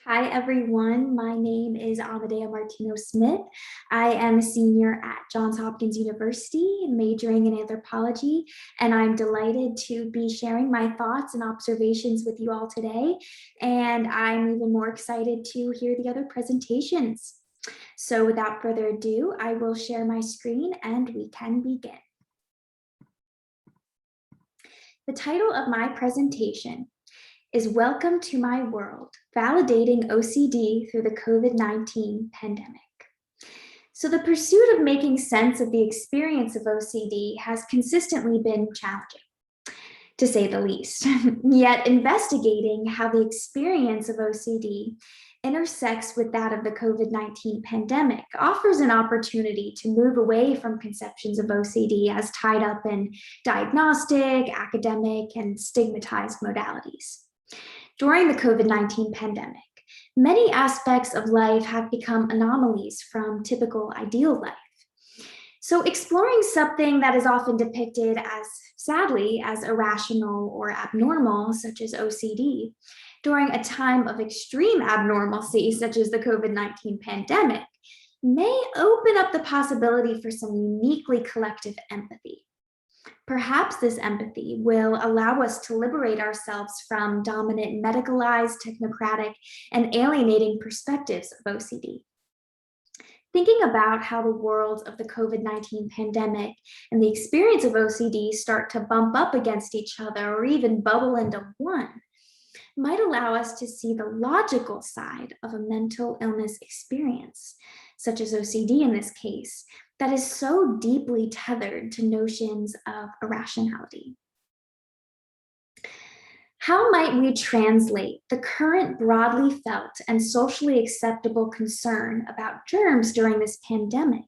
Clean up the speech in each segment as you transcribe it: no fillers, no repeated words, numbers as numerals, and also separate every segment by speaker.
Speaker 1: Hi, everyone. My name is Amadea Martino Smith. I am a senior at Johns Hopkins University, majoring in anthropology, and I'm delighted to be sharing my thoughts and observations with you all today. And I'm even more excited to hear the other presentations. So without further ado, I will share my screen and we can begin. The title of my presentation is Welcome to My World, Validating OCD Through the COVID-19 Pandemic. So the pursuit of making sense of the experience of OCD has consistently been challenging, to say the least. Yet investigating how the experience of OCD intersects with that of the COVID-19 pandemic offers an opportunity to move away from conceptions of OCD as tied up in diagnostic, academic, and stigmatized modalities. During the COVID-19 pandemic, many aspects of life have become anomalies from typical ideal life. So exploring something that is often depicted as, sadly, as irrational or abnormal, such as OCD, during a time of extreme abnormalcy, such as the COVID-19 pandemic, may open up the possibility for some uniquely collective empathy. Perhaps this empathy will allow us to liberate ourselves from dominant medicalized, technocratic, and alienating perspectives of OCD. Thinking about how the worlds of the COVID-19 pandemic and the experience of OCD start to bump up against each other or even bubble into one might allow us to see the logical side of a mental illness experience, such as OCD in this case, that is so deeply tethered to notions of irrationality. How might we translate the current broadly felt and socially acceptable concern about germs during this pandemic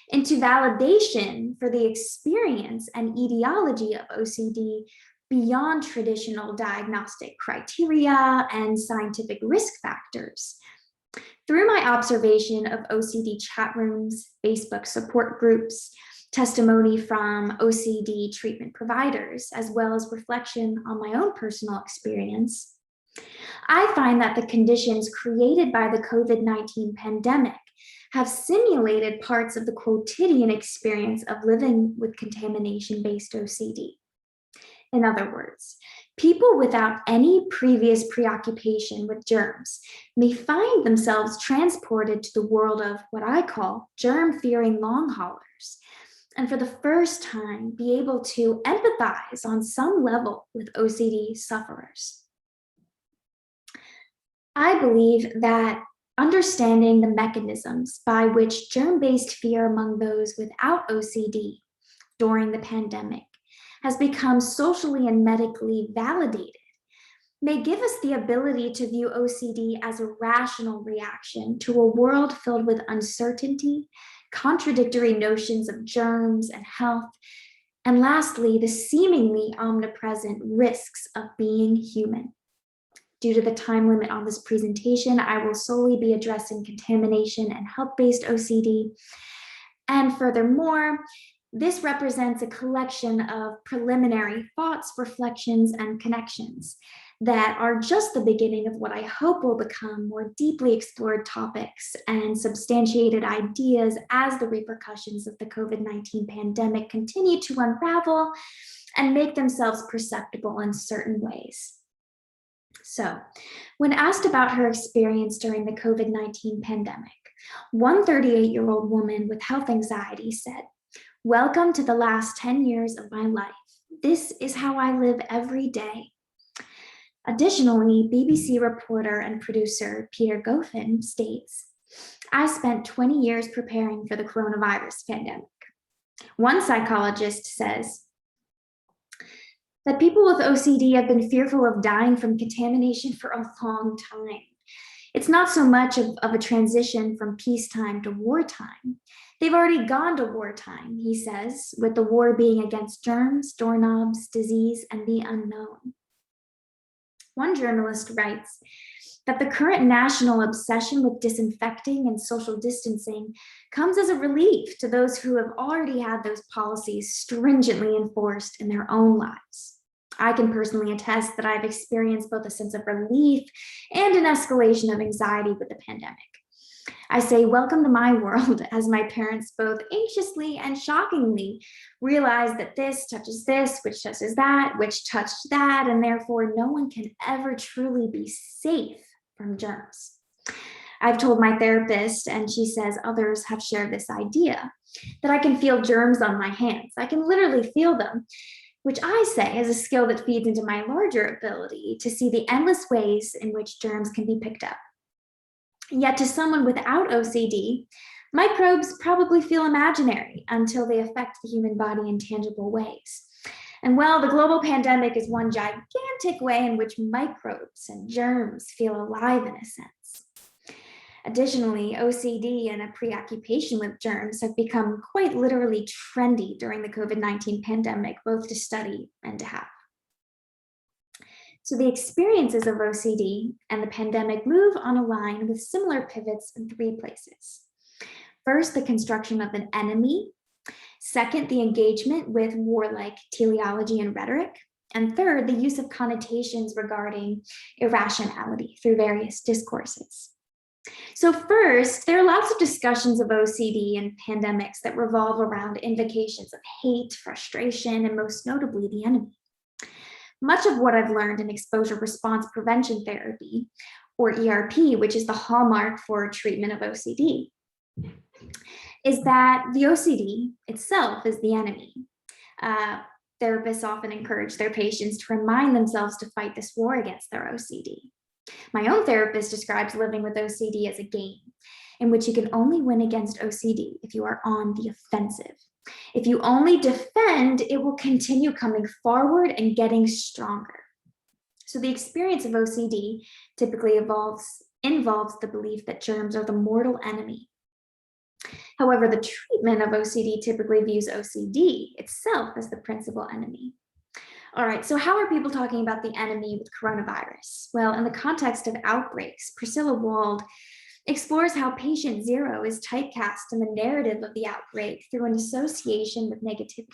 Speaker 1: into validation for the experience and etiology of OCD beyond traditional diagnostic criteria and scientific risk factors? Through my observation of OCD chat rooms, Facebook support groups, testimony from OCD treatment providers, as well as reflection on my own personal experience, I find that the conditions created by the COVID-19 pandemic have simulated parts of the quotidian experience of living with contamination-based OCD. In other words, people without any previous preoccupation with germs may find themselves transported to the world of what I call germ-fearing long haulers, and for the first time be able to empathize on some level with OCD sufferers. I believe that understanding the mechanisms by which germ-based fear among those without OCD during the pandemic has become socially and medically validated may give us the ability to view OCD as a rational reaction to a world filled with uncertainty, contradictory notions of germs and health, and lastly, the seemingly omnipresent risks of being human. Due to the time limit on this presentation, I will solely be addressing contamination and health-based OCD. And furthermore, this represents a collection of preliminary thoughts, reflections, and connections that are just the beginning of what I hope will become more deeply explored topics and substantiated ideas as the repercussions of the COVID-19 pandemic continue to unravel and make themselves perceptible in certain ways. So, when asked about her experience during the COVID-19 pandemic, one 38-year-old woman with health anxiety said, "Welcome to the last 10 years of my life. This is how I live every day." Additionally, BBC reporter and producer Peter Goffin states, "I spent 20 years preparing for the coronavirus pandemic." One psychologist says that people with OCD have been fearful of dying from contamination for a long time. It's not so much of a transition from peacetime to wartime. They've already gone to wartime, he says, with the war being against germs, doorknobs, disease, and the unknown. One journalist writes that the current national obsession with disinfecting and social distancing comes as a relief to those who have already had those policies stringently enforced in their own lives. I can personally attest that I've experienced both a sense of relief and an escalation of anxiety with the pandemic. I say, welcome to my world, as my parents both anxiously and shockingly realize that this touches this, which touches that, which touched that, and therefore no one can ever truly be safe from germs. I've told my therapist, and she says others have shared this idea, that I can feel germs on my hands. I can literally feel them, which I say is a skill that feeds into my larger ability to see the endless ways in which germs can be picked up. Yet to someone without OCD, microbes probably feel imaginary until they affect the human body in tangible ways. And well, the global pandemic is one gigantic way in which microbes and germs feel alive in a sense. Additionally, OCD and a preoccupation with germs have become quite literally trendy during the COVID-19 pandemic, both to study and to have. So the experiences of OCD and the pandemic move on a line with similar pivots in three places. First, the construction of an enemy. Second, the engagement with warlike teleology and rhetoric. And third, the use of connotations regarding irrationality through various discourses. So first, there are lots of discussions of OCD and pandemics that revolve around invocations of hate, frustration, and most notably the enemy. Much of what I've learned in exposure response prevention therapy, or ERP, which is the hallmark for treatment of OCD, is that the OCD itself is the enemy. Therapists often encourage their patients to remind themselves to fight this war against their OCD. My own therapist describes living with OCD as a game in which you can only win against OCD if you are on the offensive. If you only defend, it will continue coming forward and getting stronger. So the experience of OCD typically involves the belief that germs are the mortal enemy. However, the treatment of OCD typically views OCD itself as the principal enemy. All right, so how are people talking about the enemy with coronavirus? Well, in the context of outbreaks, Priscilla Wald explores how patient zero is typecast in the narrative of the outbreak through an association with negativity.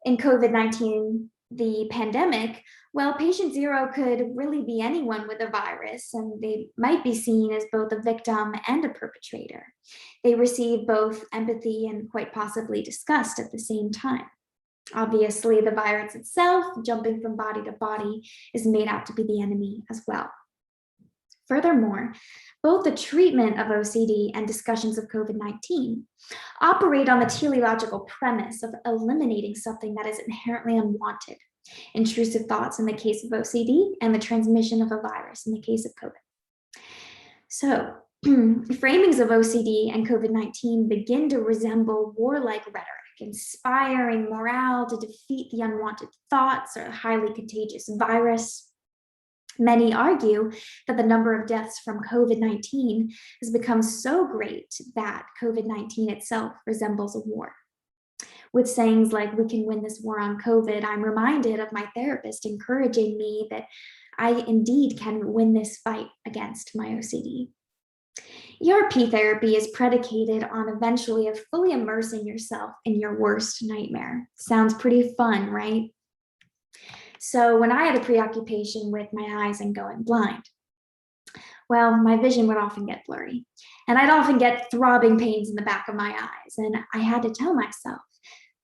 Speaker 1: In COVID-19, the pandemic, well, patient zero could really be anyone with a virus, and they might be seen as both a victim and a perpetrator. They receive both empathy and quite possibly disgust at the same time. Obviously, the virus itself, jumping from body to body, is made out to be the enemy as well. Furthermore, both the treatment of OCD and discussions of COVID-19 operate on the teleological premise of eliminating something that is inherently unwanted, intrusive thoughts in the case of OCD and the transmission of a virus in the case of COVID. So, framings of OCD and COVID-19 begin to resemble warlike rhetoric, inspiring morale to defeat the unwanted thoughts or a highly contagious virus. Many argue that the number of deaths from COVID-19 has become so great that COVID-19 itself resembles a war. With sayings like, "We can win this war on COVID," I'm reminded of my therapist encouraging me that I indeed can win this fight against my OCD. ERP therapy is predicated on eventually fully immersing yourself in your worst nightmare. Sounds pretty fun, right? So when I had a preoccupation with my eyes and going blind, well, my vision would often get blurry, and I'd often get throbbing pains in the back of my eyes. And I had to tell myself,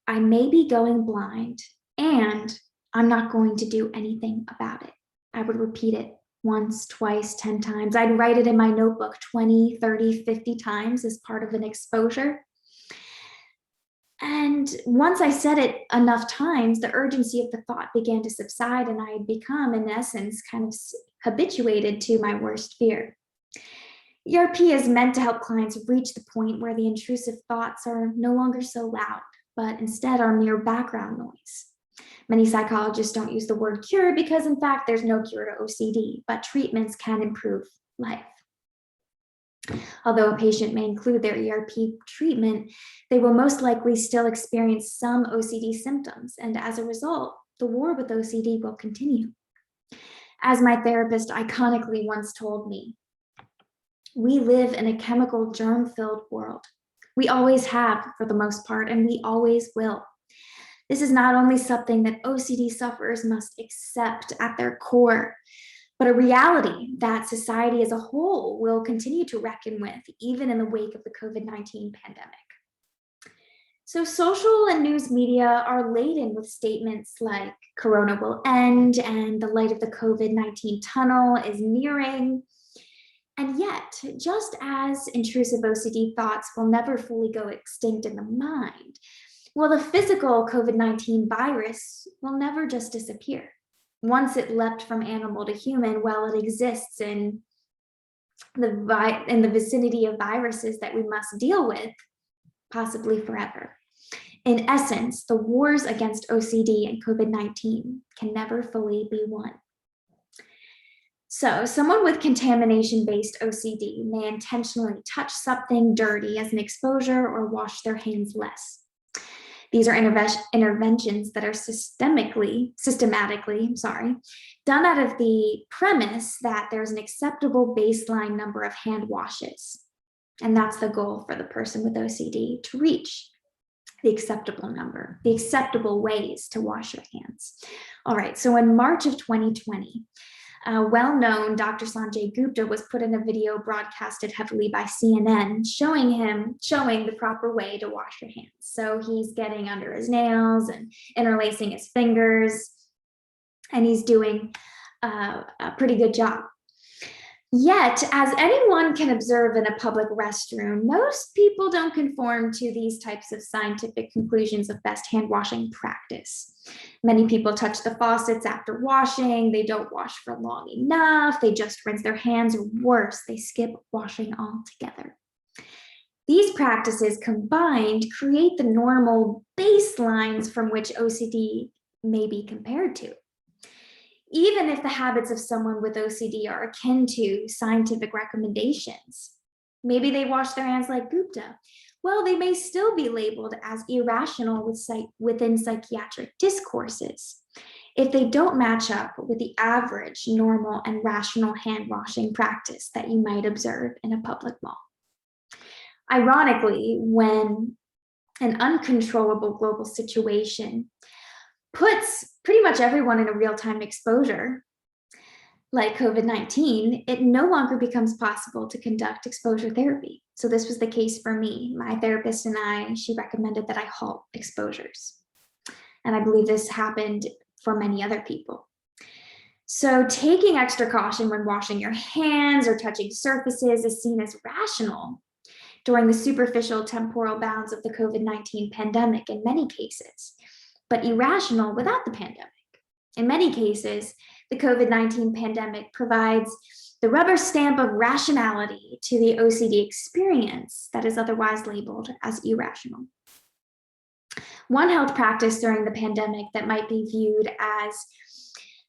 Speaker 1: I may be going blind and I'm not going to do anything about it. I would repeat it once, twice, 10 times. I'd write it in my notebook 20, 30, 50 times as part of an exposure. And once I said it enough times, the urgency of the thought began to subside, and I had become, in essence, kind of habituated to my worst fear. ERP is meant to help clients reach the point where the intrusive thoughts are no longer so loud, but instead are mere background noise. Many psychologists don't use the word cure because, in fact, there's no cure to OCD, but treatments can improve life. Although a patient may include their ERP treatment, they will most likely still experience some OCD symptoms, and as a result, the war with OCD will continue. As my therapist iconically once told me, we live in a chemical germ-filled world. We always have, for the most part, and we always will. This is not only something that OCD sufferers must accept at their core, but a reality that society as a whole will continue to reckon with, even in the wake of the COVID-19 pandemic. So, social and news media are laden with statements like Corona will end and the light of the COVID-19 tunnel is nearing. And yet, just as intrusive OCD thoughts will never fully go extinct in the mind, well, the physical COVID-19 virus will never just disappear. Once it leapt from animal to human, well, it exists in the vicinity of viruses that we must deal with, possibly forever. In essence, the wars against OCD and COVID-19 can never fully be won. So, someone with contamination-based OCD may intentionally touch something dirty as an exposure or wash their hands less. These are interventions that are systematically, done out of the premise that there's an acceptable baseline number of hand washes. And that's the goal for the person with OCD, to reach the acceptable number, the acceptable ways to wash your hands. All right, so in March of 2020, well-known Dr. Sanjay Gupta was put in a video broadcasted heavily by CNN showing the proper way to wash your hands. So he's getting under his nails and interlacing his fingers, and he's doing a pretty good job. Yet, as anyone can observe in a public restroom, most people don't conform to these types of scientific conclusions of best hand washing practice. Many people touch the faucets after washing, they don't wash for long enough, they just rinse their hands, or worse, they skip washing altogether. These practices combined create the normal baselines from which OCD may be compared to. Even if the habits of someone with OCD are akin to scientific recommendations, maybe they wash their hands like Gupta, well, they may still be labeled as irrational within psychiatric discourses if they don't match up with the average, normal, and rational hand washing practice that you might observe in a public mall. Ironically, when an uncontrollable global situation puts pretty much everyone in a real-time exposure, like COVID-19, it no longer becomes possible to conduct exposure therapy. So this was the case for me. My therapist and she recommended that I halt exposures. And I believe this happened for many other people. So taking extra caution when washing your hands or touching surfaces is seen as rational during the superficial temporal bounds of the COVID-19 pandemic in many cases, but irrational without the pandemic. In many cases, the COVID-19 pandemic provides the rubber stamp of rationality to the OCD experience that is otherwise labeled as irrational. One health practice during the pandemic that might be viewed as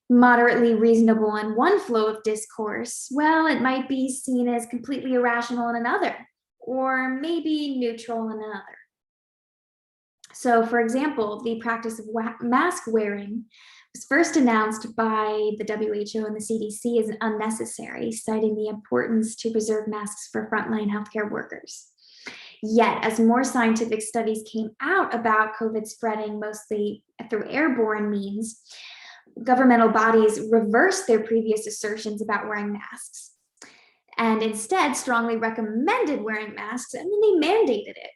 Speaker 1: moderately reasonable in one flow of discourse, well, it might be seen as completely irrational in another, or maybe neutral in another. So, for example, the practice of mask wearing was first announced by the WHO and the CDC as unnecessary, citing the importance to preserve masks for frontline healthcare workers. Yet, as more scientific studies came out about COVID spreading mostly through airborne means, governmental bodies reversed their previous assertions about wearing masks and instead strongly recommended wearing masks, and then they mandated it.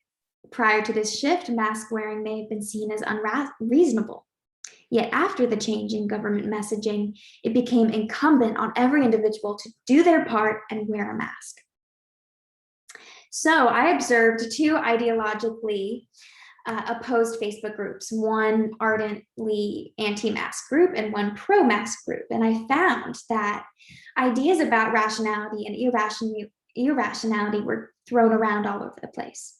Speaker 1: Prior to this shift, mask wearing may have been seen as unreasonable. Yet after the change in government messaging, it became incumbent on every individual to do their part and wear a mask. So I observed two ideologically opposed Facebook groups, one ardently anti-mask group and one pro-mask group. And I found that ideas about rationality and irrationality were thrown around all over the place.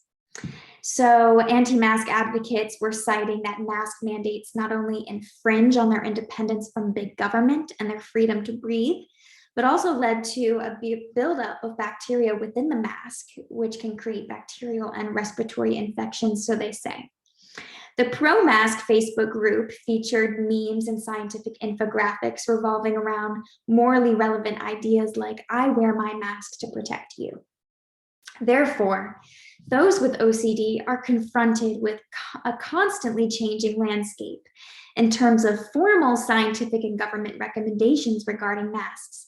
Speaker 1: So anti-mask advocates were citing that mask mandates not only infringe on their independence from big government and their freedom to breathe, but also led to a buildup of bacteria within the mask, which can create bacterial and respiratory infections, so they say. The pro-mask Facebook group featured memes and scientific infographics revolving around morally relevant ideas like, I wear my mask to protect you. Therefore, those with OCD are confronted with a constantly changing landscape in terms of formal scientific and government recommendations regarding masks,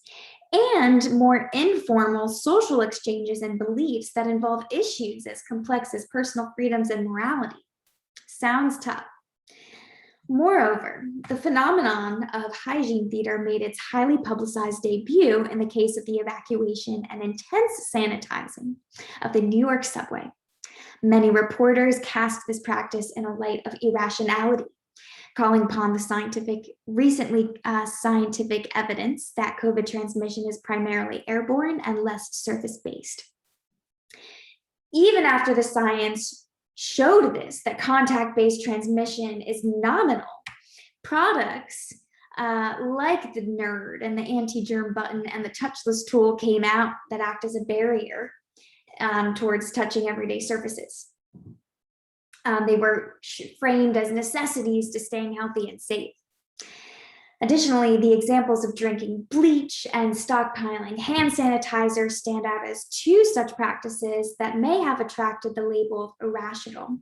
Speaker 1: and more informal social exchanges and beliefs that involve issues as complex as personal freedoms and morality. Sounds tough. Moreover, the phenomenon of hygiene theater made its highly publicized debut in the case of the evacuation and intense sanitizing of the New York subway. Many reporters cast this practice in a light of irrationality, calling upon the scientific evidence that COVID transmission is primarily airborne and less surface-based. Even after the science showed this, that contact-based transmission is nominal, products like the Nerd and the anti-germ button and the touchless tool came out that act as a barrier towards touching everyday surfaces. They were framed as necessities to staying healthy and safe. Additionally, the examples of drinking bleach and stockpiling hand sanitizer stand out as two such practices that may have attracted the label of irrational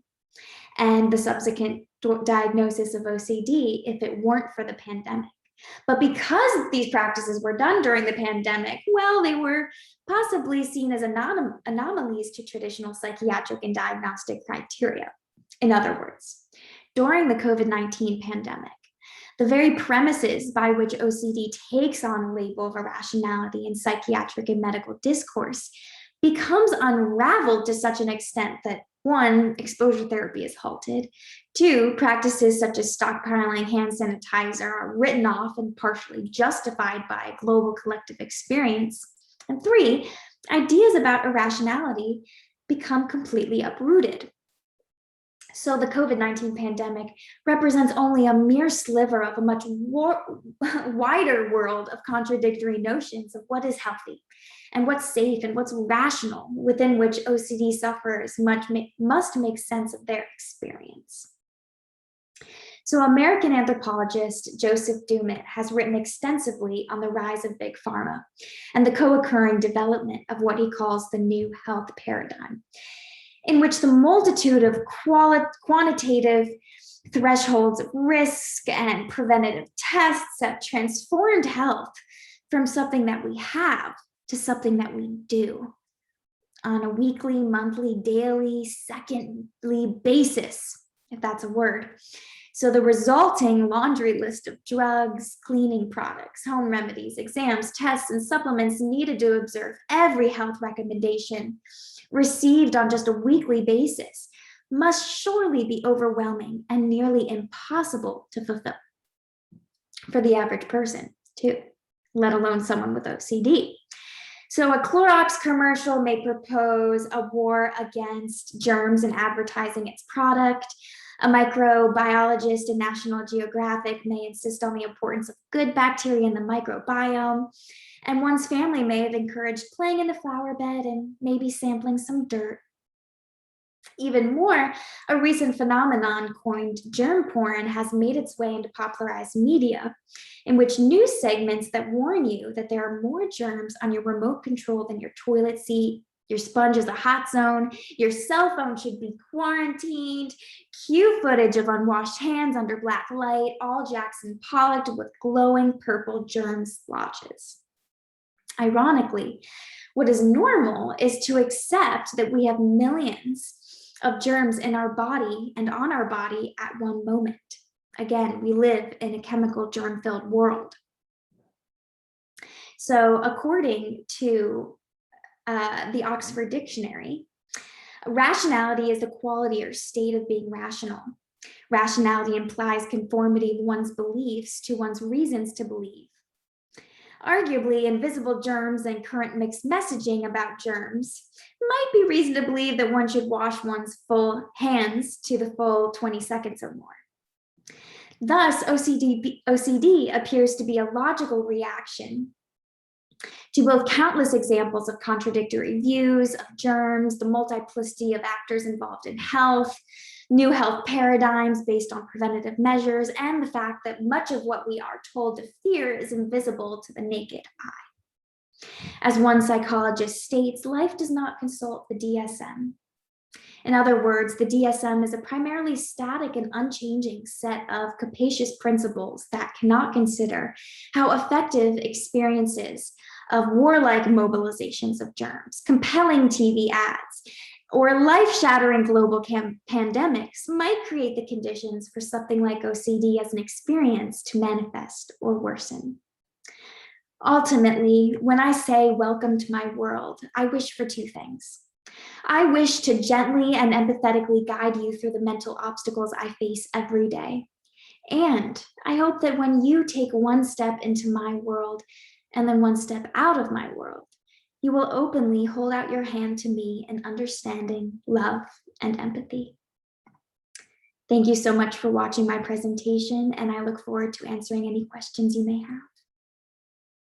Speaker 1: and the subsequent diagnosis of OCD if it weren't for the pandemic. But because these practices were done during the pandemic, well, they were possibly seen as anomalies to traditional psychiatric and diagnostic criteria. In other words, during the COVID-19 pandemic, the very premises by which OCD takes on a label of irrationality in psychiatric and medical discourse becomes unraveled to such an extent that, one, exposure therapy is halted, two, practices such as stockpiling hand sanitizer are written off and partially justified by a global collective experience, and three, ideas about irrationality become completely uprooted. So the COVID-19 pandemic represents only a mere sliver of a much wider world of contradictory notions of what is healthy and what's safe and what's rational, within which OCD sufferers must make sense of their experience. So American anthropologist Joseph Dummett has written extensively on the rise of big pharma and the co-occurring development of what he calls the new health paradigm, in which the multitude of quantitative thresholds of risk and preventative tests have transformed health from something that we have to something that we do on a weekly, monthly, daily, secondly basis, if that's a word. So the resulting laundry list of drugs, cleaning products, home remedies, exams, tests, and supplements needed to observe every health recommendation received on just a weekly basis must surely be overwhelming and nearly impossible to fulfill for the average person too, let alone someone with OCD. So a Clorox commercial may propose a war against germs in advertising its product. A microbiologist in National Geographic may insist on the importance of good bacteria in the microbiome. And one's family may have encouraged playing in the flower bed and maybe sampling some dirt. Even more, a recent phenomenon coined germ porn has made its way into popularized media, in which news segments that warn you that there are more germs on your remote control than your toilet seat, your sponge is a hot zone, your cell phone should be quarantined, cue footage of unwashed hands under black light, all Jackson Pollocked with glowing purple germ splotches. Ironically, what is normal is to accept that we have millions of germs in our body and on our body at one moment. Again, we live in a chemical germ-filled world. So according to the Oxford Dictionary, rationality is the quality or state of being rational. Rationality implies conformity of one's beliefs to one's reasons to believe. Arguably, invisible germs and current mixed messaging about germs might be reason to believe that one should wash one's full hands to the full 20 seconds or more. Thus, OCD appears to be a logical reaction to both countless examples of contradictory views of germs, the multiplicity of actors involved in health, new health paradigms based on preventative measures, and the fact that much of what we are told to fear is invisible to the naked eye. As one psychologist states, life does not consult the DSM. In other words, the DSM is a primarily static and unchanging set of capacious principles that cannot consider how effective experiences of warlike mobilizations of germs, compelling TV ads, or life-shattering global pandemics might create the conditions for something like OCD as an experience to manifest or worsen. Ultimately, when I say welcome to my world, I wish for two things. I wish to gently and empathetically guide you through the mental obstacles I face every day. And I hope that when you take one step into my world and then one step out of my world, you will openly hold out your hand to me in understanding, love, and empathy. Thank you so much for watching my presentation, and I look forward to answering any questions you may have.